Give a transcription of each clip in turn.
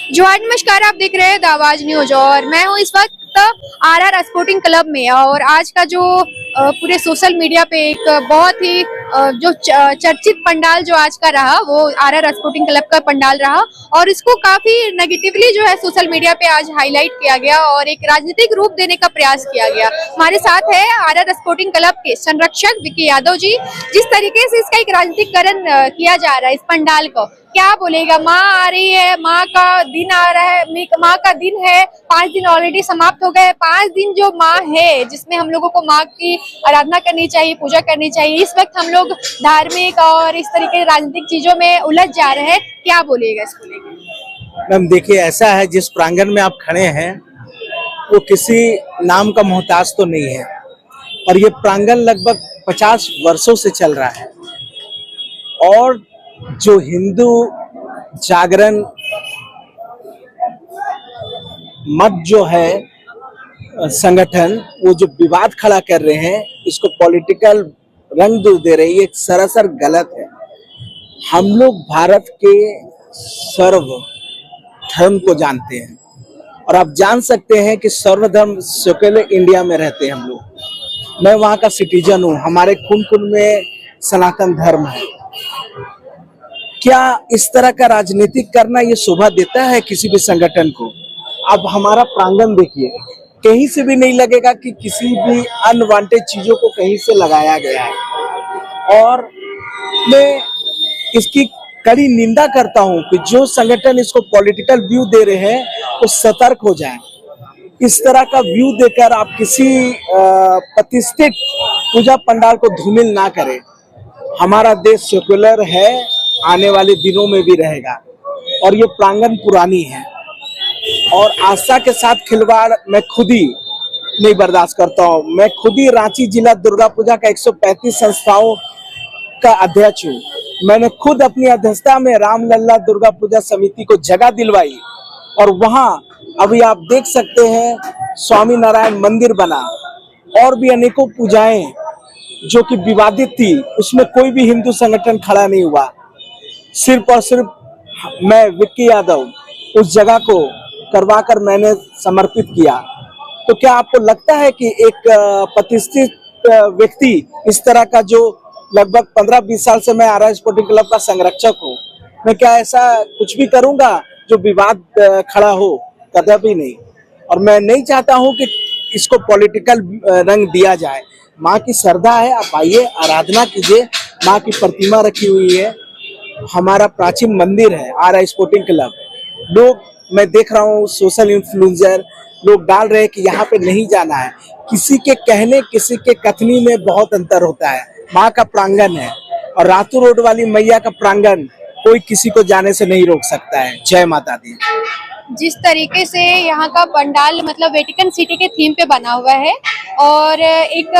जोहार नमस्कार, आप देख रहे हैं द आवाज न्यूज और मैं हूं इस वक्त आरआर स्पोर्टिंग क्लब में। और आज का जो पूरे सोशल मीडिया पे एक बहुत ही जो चर्चित पंडाल जो आज का रहा वो आरआर स्पोर्टिंग क्लब का पंडाल रहा। और इसको काफी नेगेटिवली जो है सोशल मीडिया पे आज हाईलाइट किया गया और एक राजनीतिक रूप देने का प्रयास किया गया। हमारे साथ है आरआर स्पोर्टिंग क्लब के संरक्षक विक्की यादव जी। जिस तरीके से इसका एक राजनीतिकरण किया जा रहा है इस पंडाल को, क्या बोलेगा? माँ आ रही है, माँ का दिन आ रहा है, माँ का दिन है, 5 दिन ऑलरेडी समाप्त हो गए। 5 दिन जो माँ है जिसमें हम लोगों को माँ की आराधना करनी चाहिए, पूजा करनी चाहिए, इस वक्त हम लोग धार्मिक और इस तरीके राजनीतिक चीजों में उलझ जा रहे हैं। क्या बोलिएगा इसको लेकर? मैम देखिए, ऐसा है जिस प्रांगण में आप खड़े हैं वो किसी नाम का मोहताज तो नहीं है और ये प्रांगण लगभग 50 वर्षों से चल रहा है। और जो हिंदू जागरण मत जो है संगठन, वो जो विवाद खड़ा कर रहे हैं, इसको पॉलिटिकल रंग दे रही है, ये सरासर गलत है। हम लोग भारत के सर्व धर्म को जानते हैं और आप जान सकते हैं कि सर्वधर्म सेक्युलर इंडिया में रहते हैं हम लोग। मैं वहाँ का सिटीजन हूँ, हमारे खून खून में सनातन धर्म है। क्या इस तरह का राजनीतिक करना ये शोभा देता है किसी भी संगठन को? अब हमारा प्रांगण देखिए, कहीं से भी नहीं लगेगा कि किसी भी अनवांटेड चीजों को कहीं से लगाया गया है। और मैं इसकी कड़ी निंदा करता हूं कि जो संगठन इसको पॉलिटिकल व्यू दे रहे हैं वो सतर्क हो जाएं। इस तरह का व्यू देकर आप किसी प्रतिष्ठित पूजा पंडाल को धूमिल ना करें। हमारा देश सेक्युलर है, आने वाले दिनों में भी रहेगा और ये प्रांगण पुरानी है और आस्था के साथ खिलवाड़ मैं खुद ही नहीं बर्दाश्त करता हूँ। मैं खुद ही रांची जिला दुर्गा पूजा का 135 संस्थाओं का अध्यक्ष हूँ। मैंने खुद अपनी अध्यक्षता में रामलला दुर्गा पूजा समिति को जगह दिलवाई और वहाँ अभी आप देख सकते हैं स्वामी नारायण मंदिर बना और भी अनेकों पूजाएं जो कि विवादित थी, उसमें कोई भी हिंदू संगठन खड़ा नहीं हुआ। सिर्फ और सिर्फ मैं विक्की यादव उस जगह को करवाकर मैंने समर्पित किया। तो क्या आपको लगता है कि एक प्रतिष्ठित व्यक्ति इस तरह का, जो लगभग 15-20 साल से मैं आरआर स्पोर्टिंग क्लब का संरक्षक हूँ, मैं क्या ऐसा कुछ भी करूंगा जो विवाद खड़ा हो? कदापि नहीं। और मैं नहीं चाहता हूं कि इसको पॉलिटिकल रंग दिया जाए। माँ की श्रद्धा है, आप आइए, आराधना कीजिए। माँ की प्रतिमा रखी हुई है, हमारा प्राचीन मंदिर है आरआर स्पोर्टिंग क्लब। लोग, मैं देख रहा हूँ सोशल इन्फ्लुएंसर लोग डाल रहे हैं कि यहाँ पे नहीं जाना है। किसी के कहने, किसी के कथनी में बहुत अंतर होता है। माँ का प्रांगण है और रातू रोड वाली मैया का प्रांगण कोई किसी को जाने से नहीं रोक सकता है। जय माता दी। जिस तरीके से यहाँ का पंडाल मतलब वेटिकन सिटी के थीम पे बना हुआ है और एक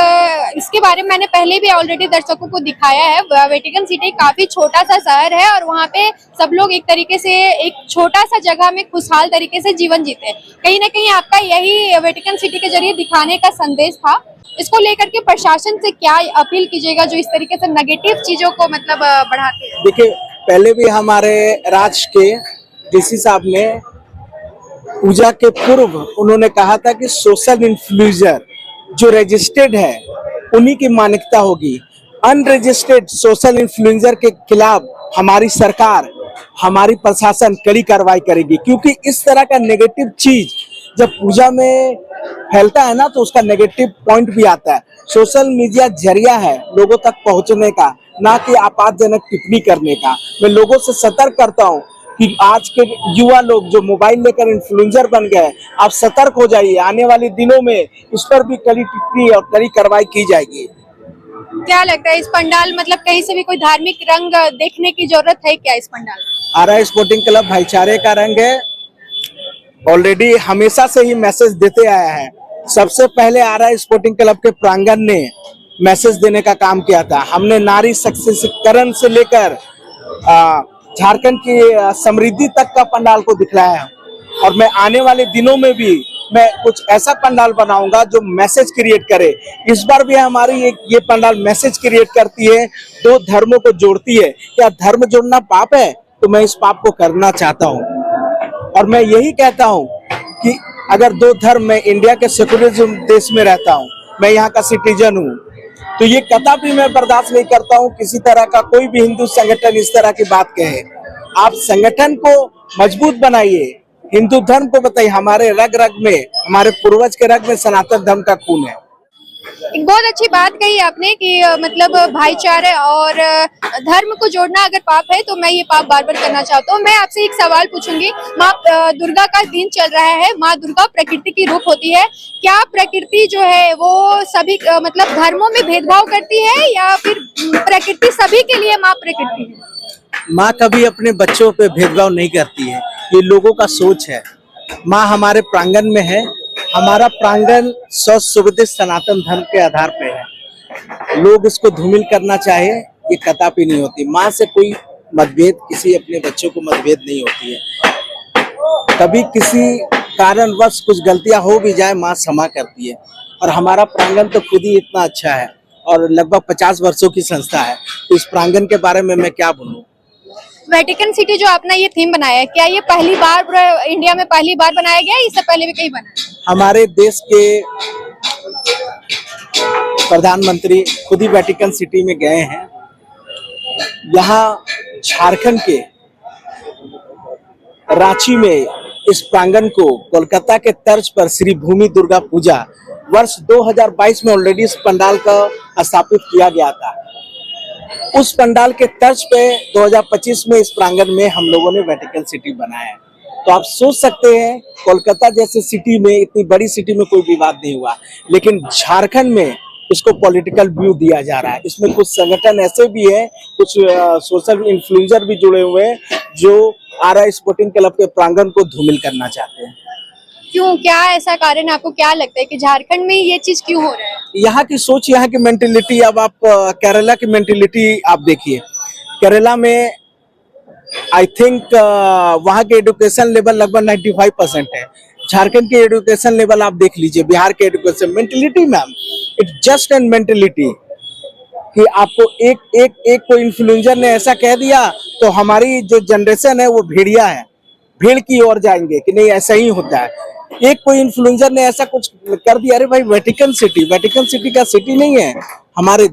इसके बारे में मैंने पहले भी ऑलरेडी दर्शकों को दिखाया है। वेटिकन सिटी काफी छोटा सा शहर है और वहाँ पे सब लोग एक तरीके से एक छोटा सा जगह में खुशहाल तरीके से जीवन जीते हैं। कहीं ना कहीं आपका यही वेटिकन सिटी के जरिए दिखाने का संदेश था। इसको लेकर के प्रशासन से क्या अपील कीजिएगा जो इस तरीके से नेगेटिव चीजों को मतलब बढ़ाते हैं? देखिए, पहले भी हमारे राज्य के डीसी साहब ने पूजा के पूर्व उन्होंने कहा था कि सोशल इन्फ्लुएंसर जो रजिस्टर्ड है उन्हीं की मान्यता होगी। अनरजिस्टर्ड सोशल इन्फ्लुएंसर के खिलाफ हमारी सरकार, हमारी प्रशासन कड़ी कार्रवाई करेगी, क्योंकि इस तरह का नेगेटिव चीज जब पूजा में फैलता है ना तो उसका नेगेटिव पॉइंट भी आता है। सोशल मीडिया जरिया है लोगों तक पहुंचने का, ना कि आपातजनक टिप्पणी करने का। मैं लोगों से सतर्क करता हूं कि आज के युवा लोग जो मोबाइल लेकर इन्फ्लुएंसर बन गए, आप सतर्क हो जाइए। आने वाले दिनों में इस पर भी कड़ी टिप्पणी और कड़ी कार्रवाई की जाएगी। क्या लगता है इस पंडाल मतलब कहीं से भी कोई धार्मिक रंग देखने की जरूरत है क्या इस पंडाल में? आरआर स्पोर्टिंग क्लब भाईचारे का रंग है, ऑलरेडी हमेशा से ही मैसेज देते आया है। सबसे पहले आरआर स्पोर्टिंग क्लब के प्रांगण ने मैसेज देने का काम किया था। हमने नारी सशक्तिकरण से लेकर झारखंड की समृद्धि तक का पंडाल को दिखलाया और मैं आने वाले दिनों में भी मैं कुछ ऐसा पंडाल बनाऊंगा जो मैसेज क्रिएट करे। इस बार भी हमारी ये पंडाल मैसेज क्रिएट करती है, दो धर्मों को जोड़ती है। क्या धर्म जोड़ना पाप है? तो मैं इस पाप को करना चाहता हूँ और मैं यही कहता हूँ कि अगर दो धर्म, मैं इंडिया के सेकुलरिज्म देश में रहता हूँ, मैं यहाँ का सिटीजन हूँ, तो ये कदापि मैं बर्दाश्त नहीं करता हूँ किसी तरह का कोई भी हिंदू संगठन इस तरह की बात कहे। आप संगठन को मजबूत बनाइए, हिंदू धर्म को बताइए। हमारे रग रग में, हमारे पूर्वज के रग में सनातन धर्म का खून है। एक बहुत अच्छी बात कही आपने कि मतलब भाईचारे और धर्म को जोड़ना अगर पाप है तो मैं ये पाप बार बार करना चाहता हूँ। मैं आपसे एक सवाल पूछूंगी, माँ दुर्गा का दिन चल रहा है, माँ दुर्गा प्रकृति की रूप होती है, क्या प्रकृति जो है वो सभी मतलब धर्मों में भेदभाव करती है या फिर प्रकृति सभी के लिए माँ प्रकृति है? माँ कभी अपने बच्चों पे भेदभाव नहीं करती है, ये लोगों का सोच है। माँ हमारे प्रांगण में है, हमारा प्रांगण स्व सुविदित सनातन धर्म के आधार पे है। लोग इसको धूमिल करना चाहे, ये कदापि नहीं होती। माँ से कोई मतभेद, किसी अपने बच्चों को मतभेद नहीं होती है। कभी किसी कारणवश कुछ गलतियां हो भी जाए, माँ क्षमा करती है। और हमारा प्रांगण तो खुद ही इतना अच्छा है और लगभग 50 वर्षों की संस्था है, तो इस प्रांगण के बारे में मैं क्या बोलूं। वेटिकन सिटी जो आपने ये थीम बनाया है, क्या ये पहली बार इंडिया में पहली बार बनाया गया है, इससे पहले भी कहीं बना है? हमारे देश के प्रधानमंत्री खुद ही वेटिकन सिटी में गए हैं। यहाँ झारखंड के रांची में इस प्रांगण को कोलकाता के तर्ज पर श्री भूमि दुर्गा पूजा वर्ष 2022 में ऑलरेडी इस पंडाल का स्थापित किया गया था। उस पंडाल के तर्ज पे 2025 में इस प्रांगण में हम लोगों ने वेटिकन सिटी बनाया है। तो आप सोच सकते हैं, कोलकाता जैसे सिटी में, इतनी बड़ी सिटी में कोई विवाद नहीं हुआ, लेकिन झारखंड में इसको पॉलिटिकल व्यू दिया जा रहा है। इसमें कुछ संगठन ऐसे भी हैं, कुछ सोशल इन्फ्लुएंसर भी जुड़े हुए हैं, जो आरा स्पोर्टिंग क्लब के प्रांगण को धूमिल करना चाहते हैं। क्यों, क्या ऐसा कारण है? आपको क्या लगता है कि झारखंड में ये चीज क्यों हो रहा है? यहाँ की सोच, यहाँ की मेंटेलिटी। अब आप केरला की मेंटेलिटी आप देखिए। केरला में आई थिंक वहाँ के एजुकेशन लेवल लगभग 95% है। झारखंड के एजुकेशन लेवल आप देख लीजिए, बिहार के education mentality ma'am, it's just an mentality कि आपको एक कोई इन्फ्लुएंसर ने ऐसा कह दिया तो हमारी जो जनरेशन है वो भेड़िया है, भीड़ की ओर जाएंगे कि नहीं ऐसा ही होता है। एक कोई इन्फ्लुएंसर ने ऐसा कुछ कर दिया, अरे भाई वेटिकन सिटी का सिटी नहीं है हमारे।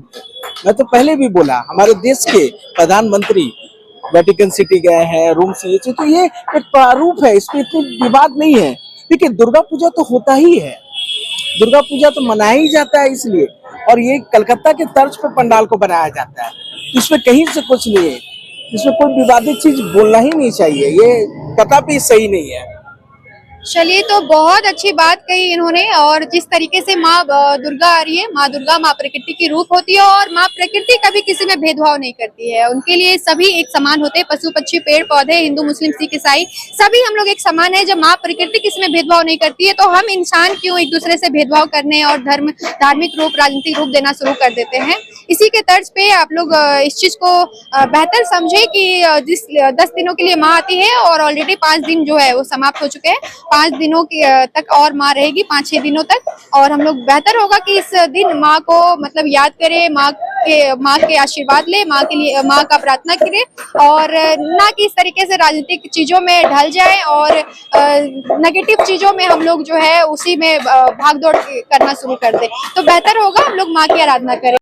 मैं तो पहले भी बोला, हमारे देश के प्रधानमंत्री वेटिकन सिटी गए हैं, रूम से, तो ये एक प्रारूप है, इस पर इतनी विवाद नहीं है। देखिए, दुर्गा पूजा तो होता ही है, दुर्गा पूजा तो मनाया ही जाता है इसलिए, और ये कलकत्ता के तर्ज पे पंडाल को बनाया जाता है, इसमें कहीं से कुछ नहीं है, इसमें कोई विवादित चीज बोलना ही नहीं चाहिए, ये कदापि सही नहीं है। चलिए, तो बहुत अच्छी बात कही इन्होंने। और जिस तरीके से माँ दुर्गा आ रही है, माँ दुर्गा माँ प्रकृति की रूप होती है और माँ प्रकृति कभी किसी में भेदभाव नहीं करती है। उनके लिए सभी एक समान होते हैं, पशु पक्षी पेड़ पौधे, हिंदू मुस्लिम सिख ईसाई, सभी हम लोग एक समान है। जब माँ प्रकृति किसी में भेदभाव नहीं करती है तो हम इंसान क्यों एक दूसरे से भेदभाव करने और धार्मिक रूप, राजनीतिक रूप देना शुरू कर देते हैं। इसी के तर्ज पे आप लोग इस चीज को बेहतर समझे कि जिस 10 दिनों के लिए माँ आती है और ऑलरेडी 5 दिन जो है वो समाप्त हो चुके हैं, 5 दिनों तक और माँ रहेगी, 5-6 दिनों तक। और हम लोग बेहतर होगा कि इस दिन माँ को मतलब याद करें, माँ के आशीर्वाद ले, माँ के लिए माँ का प्रार्थना करें, और ना कि इस तरीके से राजनीतिक चीजों में ढल जाए और नेगेटिव चीजों में हम लोग जो है उसी में भागदौड़ करना शुरू कर दे। तो बेहतर होगा हम लोग माँ की आराधना करें।